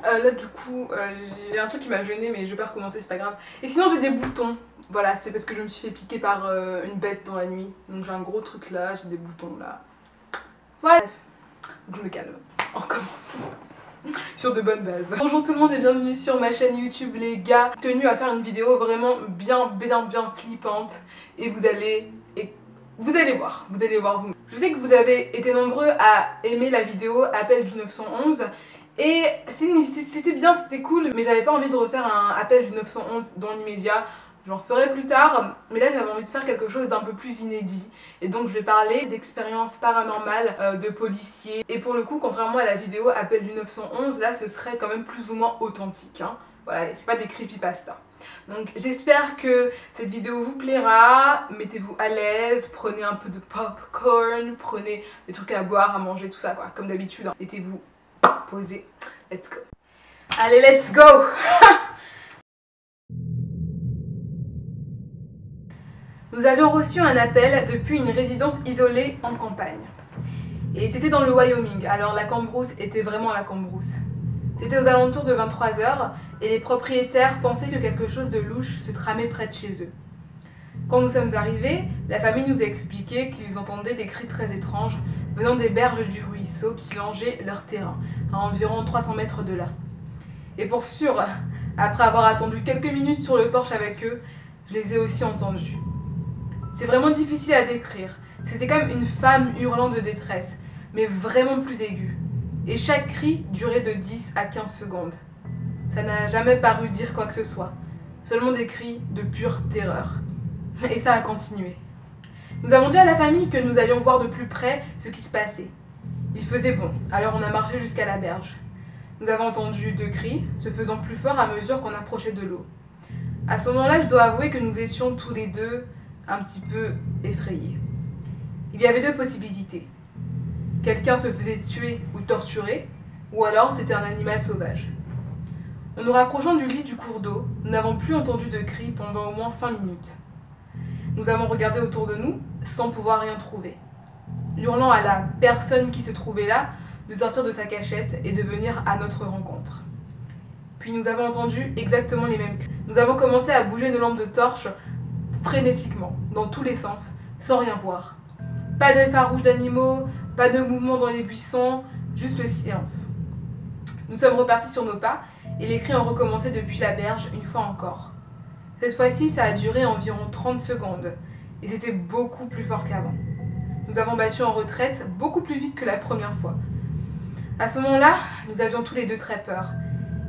Là du coup, j'ai un truc qui m'a gêné mais je vais pas recommencer, c'est pas grave. Et sinon j'ai des boutons. Voilà, c'est parce que je me suis fait piquer par une bête dans la nuit. Donc j'ai un gros truc là, j'ai des boutons là. Voilà. Donc je me calme. On recommence. Sur de bonnes bases. Bonjour tout le monde et bienvenue sur ma chaîne YouTube les gars. Tenu à faire une vidéo vraiment bien flippante. Et vous allez voir vous. Je sais que vous avez été nombreux à aimer la vidéo Appel du 911. Et c'était bien, c'était cool, mais j'avais pas envie de refaire un appel du 911 dans l'immédiat. J'en referai plus tard, mais là j'avais envie de faire quelque chose d'un peu plus inédit. Et donc je vais parler d'expériences paranormales de policiers. Et pour le coup, contrairement à la vidéo Appel du 911, là ce serait quand même plus ou moins authentique. Hein. Voilà, c'est pas des creepypasta. Donc j'espère que cette vidéo vous plaira. Mettez-vous à l'aise, prenez un peu de popcorn, prenez des trucs à boire, à manger, tout ça quoi. Comme d'habitude, hein. Mettez-vous posé. Let's go. Allez, let's go. Nous avions reçu un appel depuis une résidence isolée en campagne. Et c'était dans le Wyoming, alors la cambrousse était vraiment la cambrousse. C'était aux alentours de 23 h et les propriétaires pensaient que quelque chose de louche se tramait près de chez eux. Quand nous sommes arrivés, la famille nous a expliqué qu'ils entendaient des cris très étranges venant des berges du ruisseau qui longeaient leur terrain, à environ 300 mètres de là. Et pour sûr, après avoir attendu quelques minutes sur le porche avec eux, je les ai aussi entendus. C'est vraiment difficile à décrire. C'était comme une femme hurlant de détresse, mais vraiment plus aiguë. Et chaque cri durait de 10 à 15 secondes. Ça n'a jamais paru dire quoi que ce soit, seulement des cris de pure terreur. Et ça a continué. Nous avons dit à la famille que nous allions voir de plus près ce qui se passait. Il faisait bon, alors on a marché jusqu'à la berge. Nous avons entendu 2 cris, se faisant plus forts à mesure qu'on approchait de l'eau. À ce moment-là, je dois avouer que nous étions tous les deux un petit peu effrayés. Il y avait 2 possibilités. Quelqu'un se faisait tuer ou torturer, ou alors c'était un animal sauvage. En nous rapprochant du lit du cours d'eau, nous n'avons plus entendu de cris pendant au moins 5 minutes. Nous avons regardé autour de nous sans pouvoir rien trouver, hurlant à la personne qui se trouvait là de sortir de sa cachette et de venir à notre rencontre. Puis nous avons entendu exactement les mêmes cris. Nous avons commencé à bouger nos lampes de torche frénétiquement, dans tous les sens, sans rien voir. Pas d'œil farouche d'animaux, pas de mouvement dans les buissons, juste le silence. Nous sommes repartis sur nos pas et les cris ont recommencé depuis la berge une fois encore. Cette fois-ci, ça a duré environ 30 secondes et c'était beaucoup plus fort qu'avant. Nous avons battu en retraite beaucoup plus vite que la première fois. À ce moment-là, nous avions tous les deux très peur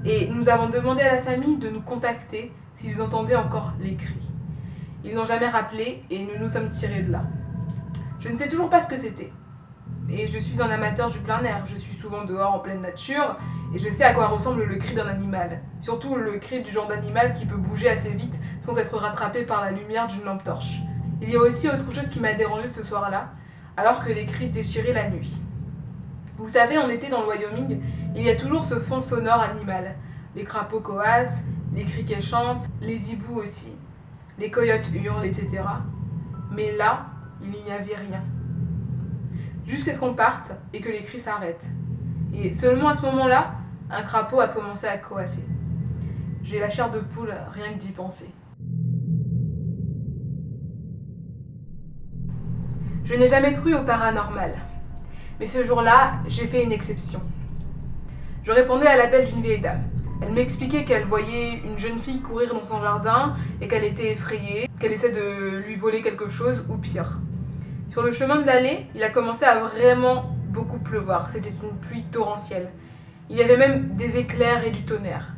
et nous avons demandé à la famille de nous contacter s'ils entendaient encore les cris. Ils n'ont jamais rappelé et nous nous sommes tirés de là. Je ne sais toujours pas ce que c'était. Et je suis un amateur du plein air, je suis souvent dehors en pleine nature et je sais à quoi ressemble le cri d'un animal. Surtout le cri du genre d'animal qui peut bouger assez vite sans être rattrapé par la lumière d'une lampe torche. Il y a aussi autre chose qui m'a dérangée ce soir-là, alors que les cris déchiraient la nuit. Vous savez, en été dans le Wyoming, il y a toujours ce fond sonore animal. Les crapauds coassent, les criquets chantent, les hiboux aussi. Les coyotes hurlent, etc. Mais là, il n'y avait rien. Jusqu'à ce qu'on parte et que les cris s'arrêtent. Et seulement à ce moment-là, un crapaud a commencé à coasser. J'ai la chair de poule rien que d'y penser. Je n'ai jamais cru au paranormal. Mais ce jour-là, j'ai fait une exception. Je répondais à l'appel d'une vieille dame. Elle m'expliquait qu'elle voyait une jeune fille courir dans son jardin et qu'elle était effrayée, qu'elle essaie de lui voler quelque chose ou pire. Sur le chemin de l'allée, il a commencé à vraiment beaucoup pleuvoir. C'était une pluie torrentielle. Il y avait même des éclairs et du tonnerre.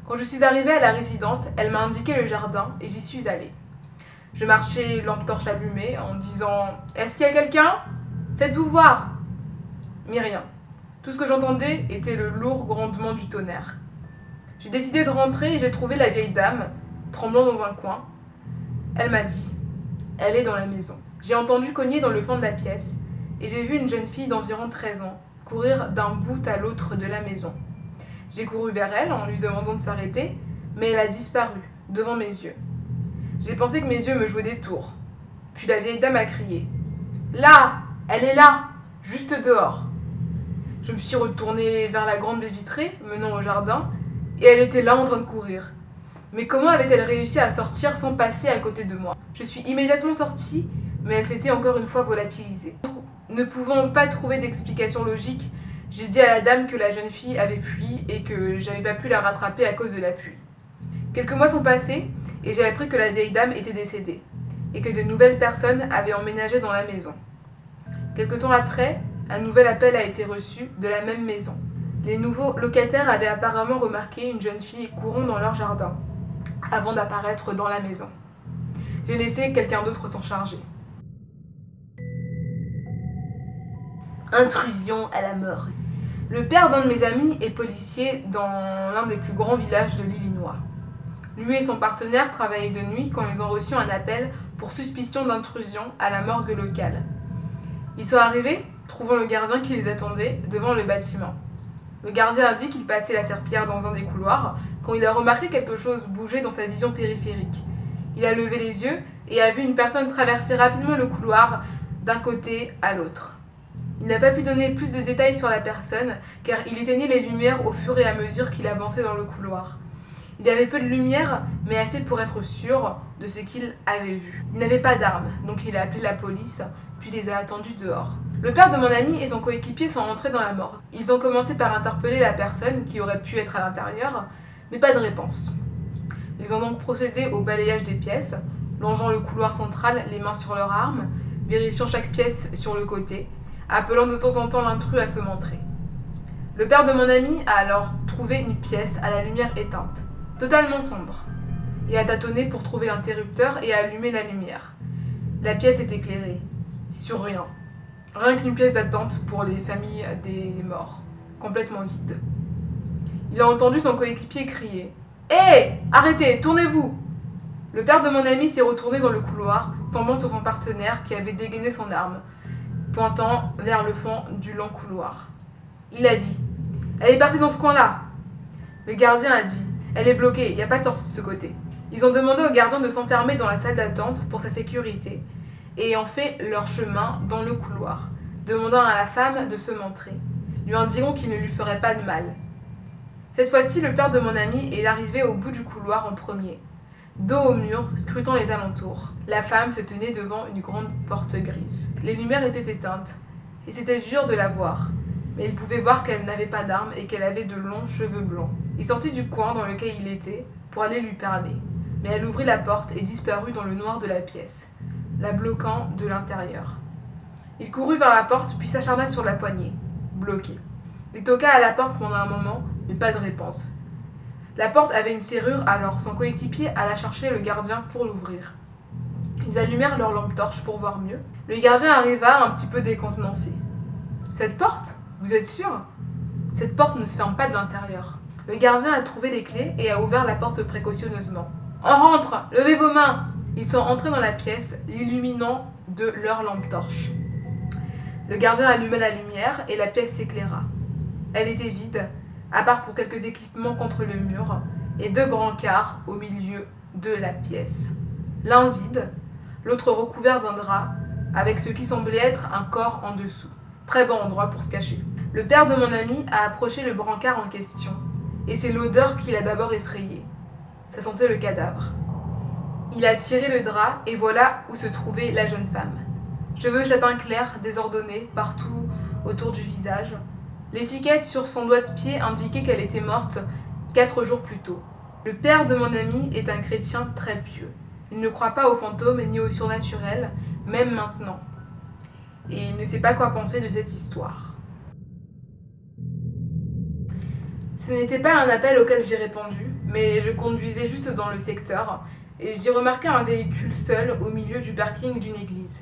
Quand je suis arrivée à la résidence, elle m'a indiqué le jardin et j'y suis allée. Je marchais lampe torche allumée en disant « Est-ce qu'il y a quelqu'un ? Faites-vous voir !» Mais rien. Tout ce que j'entendais était le lourd grondement du tonnerre. J'ai décidé de rentrer et j'ai trouvé la vieille dame, tremblant dans un coin. Elle m'a dit « Elle est dans la maison ». J'ai entendu cogner dans le fond de la pièce et j'ai vu une jeune fille d'environ 13 ans courir d'un bout à l'autre de la maison. J'ai couru vers elle en lui demandant de s'arrêter, mais elle a disparu devant mes yeux. J'ai pensé que mes yeux me jouaient des tours. Puis la vieille dame a crié « Là! Elle est là! Juste dehors !» Je me suis retournée vers la grande baie vitrée menant au jardin et elle était là en train de courir. Mais comment avait-elle réussi à sortir sans passer à côté de moi? Je suis immédiatement sortie, mais elle s'était encore une fois volatilisée. Ne pouvant pas trouver d'explication logique, j'ai dit à la dame que la jeune fille avait fui et que j'avais pas pu la rattraper à cause de la pluie. Quelques mois sont passés et j'ai appris que la vieille dame était décédée et que de nouvelles personnes avaient emménagé dans la maison. Quelque temps après, un nouvel appel a été reçu de la même maison. Les nouveaux locataires avaient apparemment remarqué une jeune fille courant dans leur jardin avant d'apparaître dans la maison. J'ai laissé quelqu'un d'autre s'en charger. Intrusion à la morgue. Le père d'un de mes amis est policier dans l'un des plus grands villages de l'Illinois. Lui et son partenaire travaillaient de nuit quand ils ont reçu un appel pour suspicion d'intrusion à la morgue locale. Ils sont arrivés, trouvant le gardien qui les attendait devant le bâtiment. Le gardien a dit qu'il passait la serpillière dans un des couloirs quand il a remarqué quelque chose bouger dans sa vision périphérique. Il a levé les yeux et a vu une personne traverser rapidement le couloir d'un côté à l'autre. Il n'a pas pu donner plus de détails sur la personne car il éteignait les lumières au fur et à mesure qu'il avançait dans le couloir. Il y avait peu de lumière, mais assez pour être sûr de ce qu'il avait vu. Il n'avait pas d'arme, donc il a appelé la police, puis les a attendus dehors. Le père de mon ami et son coéquipier sont rentrés dans la morgue. Ils ont commencé par interpeller la personne qui aurait pu être à l'intérieur, mais pas de réponse. Ils ont donc procédé au balayage des pièces, longeant le couloir central, les mains sur leurs armes, vérifiant chaque pièce sur le côté, appelant de temps en temps l'intrus à se montrer. Le père de mon ami a alors trouvé une pièce à la lumière éteinte, totalement sombre. Il a tâtonné pour trouver l'interrupteur et a allumé la lumière. La pièce est éclairée, sur rien. Rien qu'une pièce d'attente pour les familles des morts, complètement vide. Il a entendu son coéquipier crier « Hé, arrêtez, tournez-vous !» Le père de mon ami s'est retourné dans le couloir, tombant sur son partenaire qui avait dégainé son arme, pointant vers le fond du long couloir. Il a dit « Elle est partie dans ce coin-là !» Le gardien a dit « Elle est bloquée, il n'y a pas de sortie de ce côté. » Ils ont demandé au gardien de s'enfermer dans la salle d'attente pour sa sécurité et ont fait leur chemin dans le couloir, demandant à la femme de se montrer, lui indiquant qu'il ne lui ferait pas de mal. Cette fois-ci, le père de mon ami est arrivé au bout du couloir en premier, dos au mur, scrutant les alentours. La femme se tenait devant une grande porte grise. Les lumières étaient éteintes, et c'était dur de la voir, mais il pouvait voir qu'elle n'avait pas d'arme et qu'elle avait de longs cheveux blancs. Il sortit du coin dans lequel il était pour aller lui parler, mais elle ouvrit la porte et disparut dans le noir de la pièce, la bloquant de l'intérieur. Il courut vers la porte puis s'acharna sur la poignée, bloquée. Il toqua à la porte pendant un moment, mais pas de réponse. La porte avait une serrure, alors son coéquipier alla chercher le gardien pour l'ouvrir. Ils allumèrent leur lampe torche pour voir mieux. Le gardien arriva un petit peu décontenancé. « Cette porte? Vous êtes sûr? Cette porte ne se ferme pas de l'intérieur. » Le gardien a trouvé les clés et a ouvert la porte précautionneusement. « On rentre! Levez vos mains !» Ils sont entrés dans la pièce, l'illuminant de leur lampe torche. Le gardien alluma la lumière et la pièce s'éclaira. Elle était vide, à part pour quelques équipements contre le mur, et 2 brancards au milieu de la pièce. L'un vide, l'autre recouvert d'un drap, avec ce qui semblait être un corps en dessous. Très bon endroit pour se cacher. Le père de mon ami a approché le brancard en question, et c'est l'odeur qui l'a d'abord effrayé. Ça sentait le cadavre. Il a tiré le drap, et voilà où se trouvait la jeune femme. Cheveux châtain clair, désordonnés, partout autour du visage. L'étiquette sur son doigt de pied indiquait qu'elle était morte 4 jours plus tôt. Le père de mon ami est un chrétien très pieux. Il ne croit pas aux fantômes ni au surnaturel, même maintenant. Et il ne sait pas quoi penser de cette histoire. Ce n'était pas un appel auquel j'ai répondu, mais je conduisais juste dans le secteur et j'ai remarqué un véhicule seul au milieu du parking d'une église.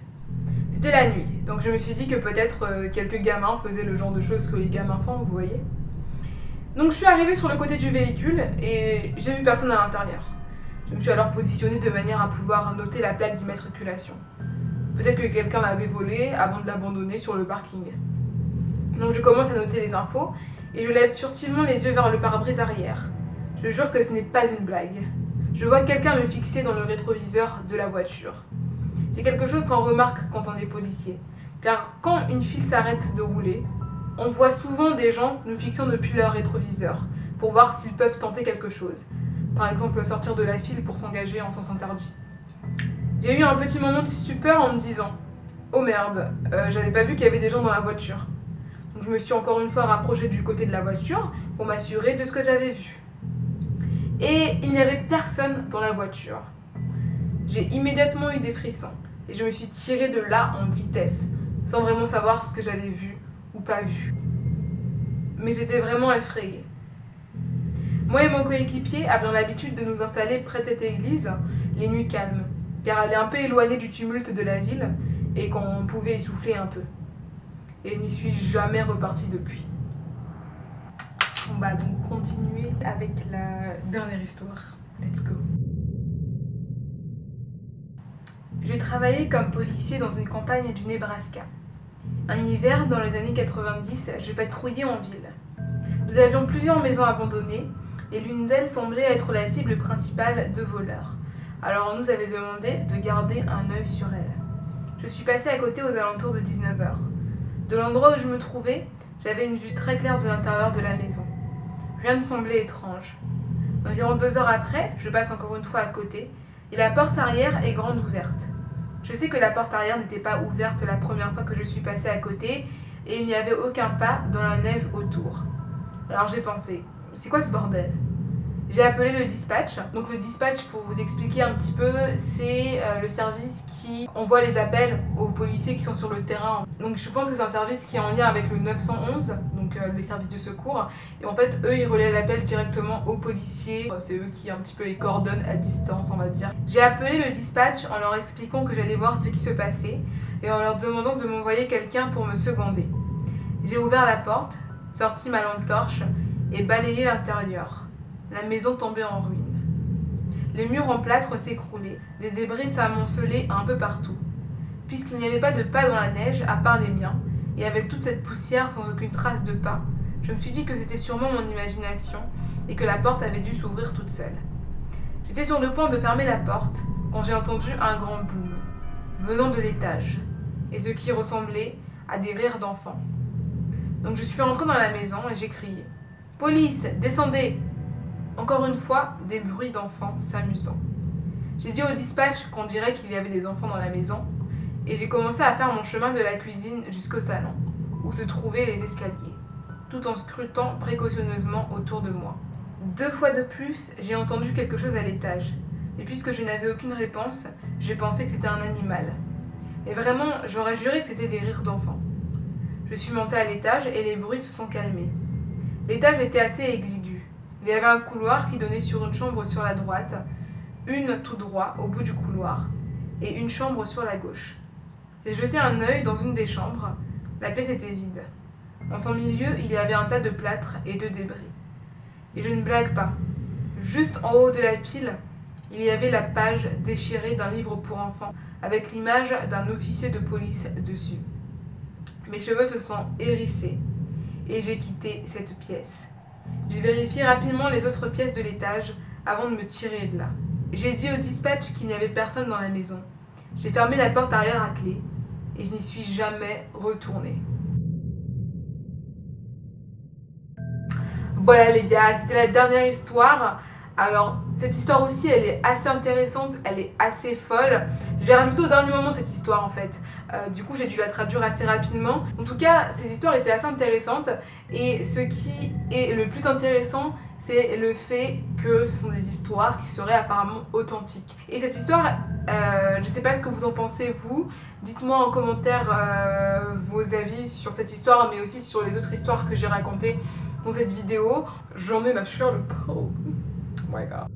C'était la nuit, donc je me suis dit que peut-être quelques gamins faisaient le genre de choses que les gamins font, vous voyez. Donc je suis arrivée sur le côté du véhicule et j'ai vu personne à l'intérieur. Je me suis alors positionnée de manière à pouvoir noter la plaque d'immatriculation. Peut-être que quelqu'un l'avait volée avant de l'abandonner sur le parking. Donc je commence à noter les infos et je lève furtivement les yeux vers le pare-brise arrière. Je jure que ce n'est pas une blague. Je vois quelqu'un me fixer dans le rétroviseur de la voiture. C'est quelque chose qu'on remarque quand on est policier. Car quand une file s'arrête de rouler, On voit souvent des gens nous fixant depuis leur rétroviseur pour voir s'ils peuvent tenter quelque chose. Par exemple, sortir de la file pour s'engager en sens interdit. J'ai eu un petit moment de stupeur en me disant « Oh merde, j'avais pas vu qu'il y avait des gens dans la voiture. » Donc je me suis encore une fois rapprochée du côté de la voiture pour m'assurer de ce que j'avais vu. Et il n'y avait personne dans la voiture. J'ai immédiatement eu des frissons et je me suis tirée de là en vitesse, sans vraiment savoir ce que j'avais vu ou pas vu. Mais j'étais vraiment effrayée. Moi et mon coéquipier avions l'habitude de nous installer près de cette église les nuits calmes, car elle est un peu éloignée du tumulte de la ville et qu'on pouvait y souffler un peu. Et n'y suis jamais repartie depuis. On va donc continuer avec la dernière histoire. Let's go. J'ai travaillé comme policier dans une campagne du Nebraska. Un hiver, dans les années 90, je patrouillais en ville. Nous avions plusieurs maisons abandonnées et l'une d'elles semblait être la cible principale de voleurs. Alors on nous avait demandé de garder un œil sur elle. Je suis passée à côté aux alentours de 19 h. De l'endroit où je me trouvais, j'avais une vue très claire de l'intérieur de la maison. Rien ne semblait étrange. Environ 2 heures après, je passe encore une fois à côté et la porte arrière est grande ouverte. Je sais que la porte arrière n'était pas ouverte la première fois que je suis passée à côté et il n'y avait aucun pas dans la neige autour. Alors j'ai pensé, c'est quoi ce bordel? J'ai appelé le dispatch. Donc le dispatch, pour vous expliquer un petit peu, c'est le service qui envoie les appels aux policiers qui sont sur le terrain. Donc je pense que c'est un service qui est en lien avec le 911, donc les services de secours. Et en fait, eux, ils relaient l'appel directement aux policiers. C'est eux qui un petit peu les coordonnent à distance, on va dire. J'ai appelé le dispatch en leur expliquant que j'allais voir ce qui se passait et en leur demandant de m'envoyer quelqu'un pour me seconder. J'ai ouvert la porte, sorti ma lampe torche et balayé l'intérieur. La maison tombait en ruine. Les murs en plâtre s'écroulaient, des débris s'amoncelaient un peu partout. Puisqu'il n'y avait pas de pas dans la neige, à part les miens, et avec toute cette poussière sans aucune trace de pas, je me suis dit que c'était sûrement mon imagination et que la porte avait dû s'ouvrir toute seule. J'étais sur le point de fermer la porte quand j'ai entendu un grand boom, venant de l'étage, et ce qui ressemblait à des rires d'enfants. Donc je suis rentrée dans la maison et j'ai crié « Police, descendez !» Encore une fois, des bruits d'enfants s'amusant. J'ai dit au dispatch qu'on dirait qu'il y avait des enfants dans la maison et j'ai commencé à faire mon chemin de la cuisine jusqu'au salon, où se trouvaient les escaliers, tout en scrutant précautionneusement autour de moi. 2 fois de plus, j'ai entendu quelque chose à l'étage, et puisque je n'avais aucune réponse, j'ai pensé que c'était un animal. Et vraiment, j'aurais juré que c'était des rires d'enfants. Je suis montée à l'étage et les bruits se sont calmés. L'étage était assez exigu. Il y avait un couloir qui donnait sur une chambre sur la droite, une tout droit au bout du couloir, et une chambre sur la gauche. J'ai jeté un œil dans une des chambres. La pièce était vide. En son milieu, il y avait un tas de plâtre et de débris. Et je ne blague pas. Juste en haut de la pile, il y avait la page déchirée d'un livre pour enfants, avec l'image d'un officier de police dessus. Mes cheveux se sont hérissés, et j'ai quitté cette pièce. J'ai vérifié rapidement les autres pièces de l'étage avant de me tirer de là. J'ai dit au dispatch qu'il n'y avait personne dans la maison. J'ai fermé la porte arrière à clé et je n'y suis jamais retournée. Voilà les gars, c'était la dernière histoire. Alors cette histoire aussi elle est assez intéressante, elle est assez folle. J'ai rajouté au dernier moment cette histoire en fait. Du coup j'ai dû la traduire assez rapidement. En tout cas ces histoires étaient assez intéressantes et ce qui est le plus intéressant c'est le fait que ce sont des histoires qui seraient apparemment authentiques. Et cette histoire, je sais pas ce que vous en pensez vous. Dites-moi en commentaire vos avis sur cette histoire mais aussi sur les autres histoires que j'ai racontées dans cette vidéo. J'en ai ma Sherlock Holmes. Oh my god.